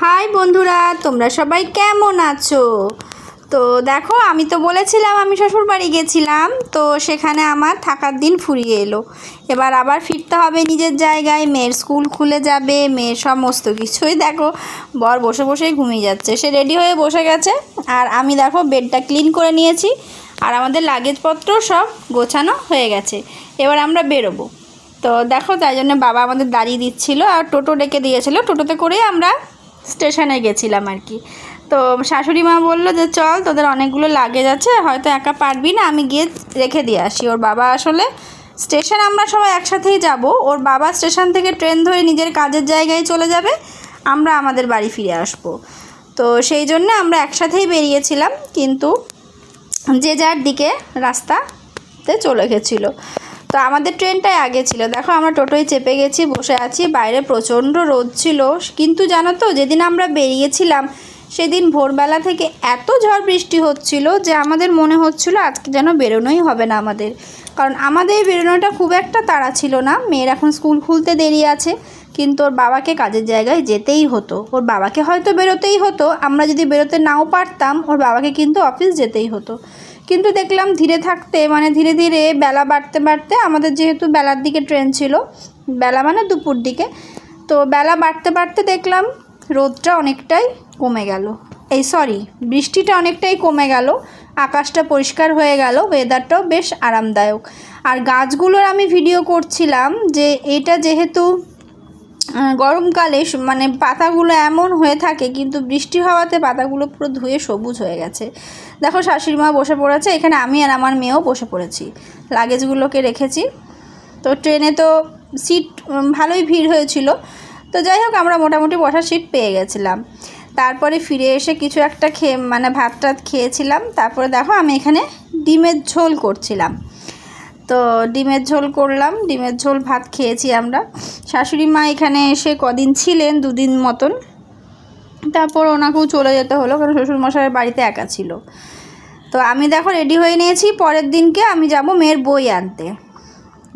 High বন্ধুরা, তোমরা সবাই কেমন আছো? তো দেখো, আমি তো বলেছিলাম আমি শ্বশুর বাড়ি গেছিলাম, তো সেখানে আমার থাকার দিন ফুরিয়ে এলো। এবার আবার ফিরতে হবে নিজের জায়গায়। মেয়ের স্কুল খুলে যাবে, মেয়ের সমস্ত কিছুই। দেখো, বর বসে বসেই ঘুমিয়ে যাচ্ছে, সে রেডি হয়ে বসে গেছে। আর আমি দেখো বেডটা ক্লিন করে নিয়েছি, আর আমাদের লাগেজপত্র সব গোছানো হয়ে গেছে। এবার আমরা বেরোবো। তো দেখো, তাই জন্য বাবা আমাদের দাঁড়িয়ে দিচ্ছিল, আর টোটো ডেকে দিয়েছিল। টোটোতে করে আমরা স্টেশনে গেছিলাম আর কি। তো শাশুড়ি মা বললো যে চল, তোদের অনেকগুলো লাগেজ আছে, হয়তো একা পারবি না, আমি গিয়ে রেখে দিয়ে আসি। ওর বাবা আসলে স্টেশন, আমরা সবাই একসাথেই যাব। ওর বাবা স্টেশন থেকে ট্রেন ধরে নিজের কাজের জায়গায় চলে যাবে, আমরা আমাদের বাড়ি ফিরে আসবো। তো সেই জন্য আমরা একসাথেই বেরিয়েছিলাম, কিন্তু যে যার দিকে রাস্তাতে চলে গেছিলো। তো আমাদের ট্রেনটাই আগে ছিল। দেখো, আমরা টোটোয় চেপে গেছি, বসে আছি। বাইরে প্রচণ্ড রোদ ছিল, কিন্তু জানো তো, যেদিন আমরা বেরিয়েছিলাম সেদিন ভোরবেলা থেকে এত ঝড় বৃষ্টি হচ্ছিল যে আমাদের মনে হচ্ছিল আজকে যেন বেরোনোই হবে না আমাদের। কারণ আমাদের বেরোনোটা খুব একটা তাড়া ছিল না। মেয়ের এখন স্কুল খুলতে দেরি আছে, কিন্তু ওর বাবাকে কাজের জায়গায় যেতেই হতো। ওর বাবাকে হয়তো বেরোতেই হতো, আমরা যদি বেরোতে নাও পারতাম, ওর বাবাকে কিন্তু অফিস যেতেই হতো। কিন্তু দেখলাম ধীরে ধীরে বেলা বাড়তে বাড়তে, আমাদের যেহেতু বেলার দিকে ট্রেন ছিল, বেলা মানে দুপুর দিকে, তো বেলা বাড়তে বাড়তে দেখলাম রোদটা অনেকটাই কমে গেল। বৃষ্টিটা অনেকটাই কমে গেল, আকাশটা পরিষ্কার হয়ে গেল, ওয়েদারটাও বেশ আরামদায়ক। আর গাছগুলোর আমি ভিডিও করছিলাম যে এটা যেহেতু গরমকালে মানে পাতাগুলো এমন হয়ে থাকে, কিন্তু বৃষ্টি হওয়াতে পাতাগুলো পুরো ধুয়ে সবুজ হয়ে গেছে। দেখো, শাশুড়ি মা বসে পড়েছে, এখানে আমি আর আমার মেয়েও বসে পড়েছি, লাগেজগুলোকে রেখেছি। তো ট্রেনে তো সিট ভালোই ভিড় হয়েছিল। তো যাই হোক, আমরা মোটামুটি বসার সিট পেয়ে গেছিলাম। তারপরে ফিরে এসে কিছু একটা ভাত টাত খেয়েছিলাম। তারপরে দেখো, আমি এখানে ডিমের ঝোল করছিলাম। তো ডিমের ঝোল করলাম, ডিমের ঝোল ভাত খেয়েছি আমরা। শাশুড়ি মা এখানে এসে কদিন ছিলেন, 2 দিন মতন। তারপর ওনাকেও চলে যেতে হলো, কারণ শ্বশুরমশাইয়ের বাড়িতে একা ছিল। তো আমি দেখো রেডি হয়ে নিয়েছি, পরের দিনকে আমি যাব মেয়ের বই আনতে।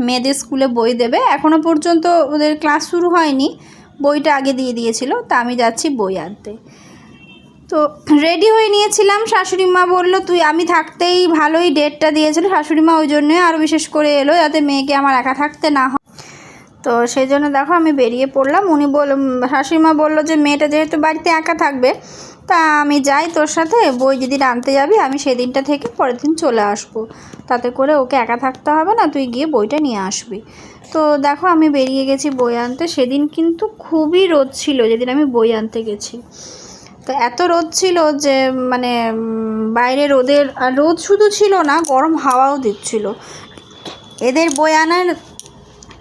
মেয়েদের স্কুলে বই দেবে, এখনও পর্যন্ত ওদের ক্লাস শুরু হয়নি, বইটা আগে দিয়ে দিয়েছিল। তা আমি যাচ্ছি বই আনতে। তো রেডি হয়ে নিয়েছিলাম। শাশুড়ি মা বললো আমি থাকতেই ভালোই ডেটটা দিয়েছিল শাশুড়ি মা, ওই জন্যই আরও বিশেষ করে এলো, যাতে মেয়েকে আমার একা থাকতে না হয়। তো সেই জন্য দেখো আমি বেরিয়ে পড়লাম। শাশুড়ি মা বললো যে মেয়েটা যেহেতু বাড়িতে একা থাকবে, তা আমি যাই তোর সাথে, বই যেদিন আনতে যাবি আমি সেদিনটা থেকে পরের দিন চলে আসবো, তাতে করে ওকে একা থাকতে হবে না, তুই গিয়ে বইটা নিয়ে আসবি। তো দেখো, আমি বেরিয়ে গেছি বই আনতে। সেদিন কিন্তু খুবই রোদ ছিল যেদিন আমি বই আনতে গেছি। তো এত রোদ ছিল যে বাইরে রোদ শুধু ছিল না, গরম হাওয়াও দিচ্ছিল। এদের বই আনার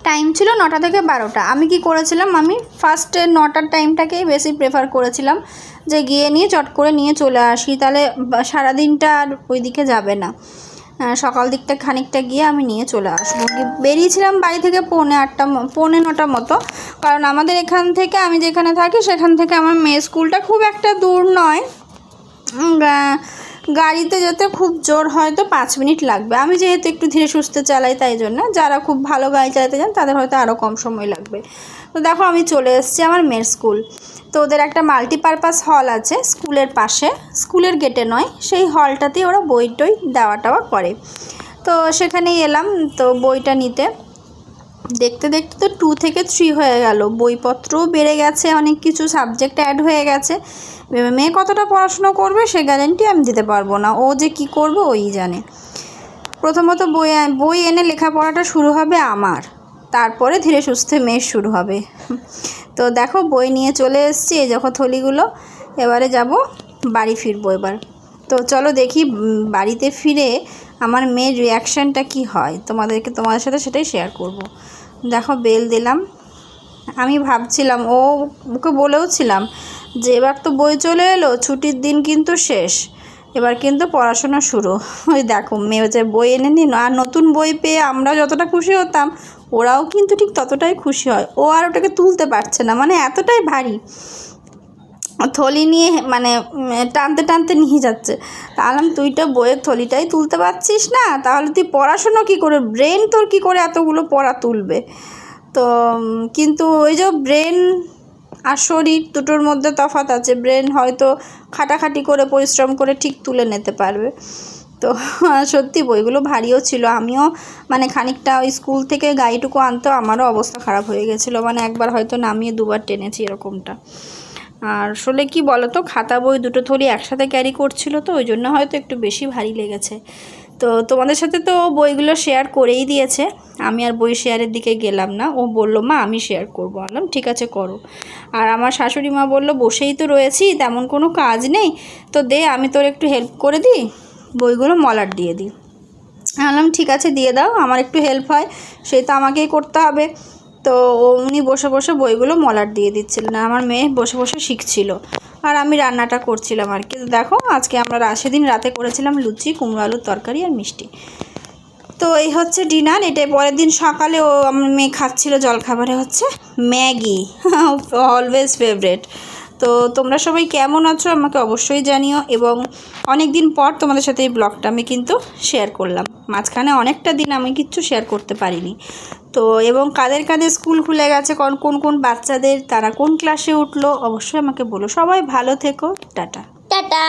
টাইম ছিল 9টা থেকে 12টা। আমি কি করেছিলাম, আমি ফার্স্টে 9টার টাইমটাকেই বেশি প্রেফার করেছিলাম, যে গিয়ে নিয়ে চট করে নিয়ে চলে আসি, তাহলে সারাদিনটা আর ওই দিকে যাবে না। সকাল দিকটা খানিকটা গিয়ে আমি নিয়ে চলে আসবো। বেরিয়েছিলাম বাড়ি থেকে 8:45 মতো, কারণ আমাদের এখান থেকে, আমি যেখানে থাকি সেখান থেকে আমার মেয়ের স্কুলটা খুব একটা দূর নয়। গাড়িতে যেতে খুব জোর হয়তো 5 মিনিট লাগবে। আমি যেহেতু একটু ধীরে সুস্থে চালাই, তাই জন্য যারা খুব ভালো গাড়ি চালাতে চান তাদের হয়তো আরও কম সময় লাগবে। তো দেখো, আমি চলে এসেছি আমার মেয়ের স্কুল। তো ওদের একটা মাল্টিপারপাস হল আছে স্কুলের পাশে, স্কুলের গেটে নয়, সেই হলটাতেই ওরা বই টই দেওয়া টাওয়া করে। তো সেখানেই এলাম তো বইটা নিতে। দেখতে দেখতে তো 2 থেকে 3 হয়ে গেল, বইপত্রও বেড়ে গেছে, অনেক কিছু সাবজেক্ট অ্যাড হয়ে গেছে। মেয়ে কতটা পড়াশুনো করবে সে গ্যারেন্টি আমি দিতে পারবো না, ও যে কি করবে ওই জানে। প্রথমত বই এনে লেখাপড়াটা শুরু হবে আমার, তারপরে ধীরে সুস্থে মেয়ের শুরু হবে। তো দেখো, বই নিয়ে চলে এসেছি, এই যখন থলিগুলো। এবারে যাব বাড়ি ফিরবো এবার। তো চলো দেখি বাড়িতে ফিরে আমার মেয়ের রিয়াকশানটা কি হয়, তোমাদের সাথে সেটাই শেয়ার করব। দেখো, বেল দিলাম। আমি ভাবছিলাম, ওকে বলেওছিলাম যে এবার তো বই চলে এলো, ছুটির দিন কিন্তু শেষ, এবার কিন্তু পড়াশোনা শুরু। ওই দেখো, মেয়ে যে বই এনে নিন, আর নতুন বই পেয়ে আমরা যতটা খুশি হতাম, ওরাও কিন্তু ঠিক ততটাই খুশি হয়। ও আর ওটাকে তুলতে পারছে না, এতটাই ভারী, থলি নিয়ে টানতে টানতে নিয়ে যাচ্ছে। তাহলে তুই তো বইয়ের থলিটাই তুলতে পারছিস না, তাহলে তুই পড়াশুনো কী করে, ব্রেন তোর কী করে এতগুলো পড়া তুলবে? তো কিন্তু ওই যে ব্রেন আর শরীর দুটোর মধ্যে তফাৎ আছে। ব্রেন হয়তো খাটাখাটি করে পরিশ্রম করে ঠিক তুলে নিতে পারবে। তো সত্যি বইগুলো ভারীও ছিল। আমিও মানে খানিকটা ওই স্কুল থেকে গাড়িটুকু আনতেও আমারও অবস্থা খারাপ হয়ে গেছিলো, মানে একবার হয়তো নামিয়ে দুবার টেনেছি এরকমটা। আর আসলে কি বলো তো, খাতা বই দুটো থলি একসাথে ক্যারি করছিল, তো ওই জন্য হয়তো একটু বেশি ভারী লেগেছে। তো তোমাদের সাথে তো বইগুলো শেয়ার করেই দিয়েছে, আমি আর বই শেয়ারের দিকে গেলাম না। ও বললো মা আমি শেয়ার করবো, বললাম ঠিক আছে করো। আর আমার শাশুড়ি মা বললো বসেই তো রয়েছি, তেমন কোনো কাজ নেই, তো দে আমি তোর একটু হেল্প করে দিই, বইগুলো মলাট দিয়ে দিই। বললাম ঠিক আছে দিয়ে দাও, আমার একটু হেল্প হয়, সেই তো আমাকেই করতে হবে। তো উনি বসে বসে বইগুলো মলাট দিয়ে দিচ্ছিলেন, আমার মেয়ে বসে বসে শিখছিল, আর আমি রান্নাটা করছিলাম আর কি। দেখো আজকে আমরা সেদিন রাতে করেছিলাম লুচি, কুমড়ো আলুর তরকারি আর মিষ্টি। তো এই হচ্ছে ডিনার। এটাই পরের দিন সকালে আমার মেয়ে খাচ্ছিল জলখাবারে হচ্ছে ম্যাগি, অলওয়েজ ফেভারেট। তো তোমরা সবাই কেমন আছো আমাকে অবশ্যই জানিও, এবং অনেক দিন পর তোমাদের সাথে এই ব্লগটা আমি কিন্তু শেয়ার করলাম। মাঝখানে অনেকটা দিন আমি কিচ্ছু শেয়ার করতে পারিনি। তো এবং কাদের কাদের স্কুল খুলে গেছে, কোন কোন বাচ্চাদের, তারা কোন ক্লাসে উঠলো, অবশ্যই আমাকে বলো। সবাই ভালো থেকো, টাটা। টাটা।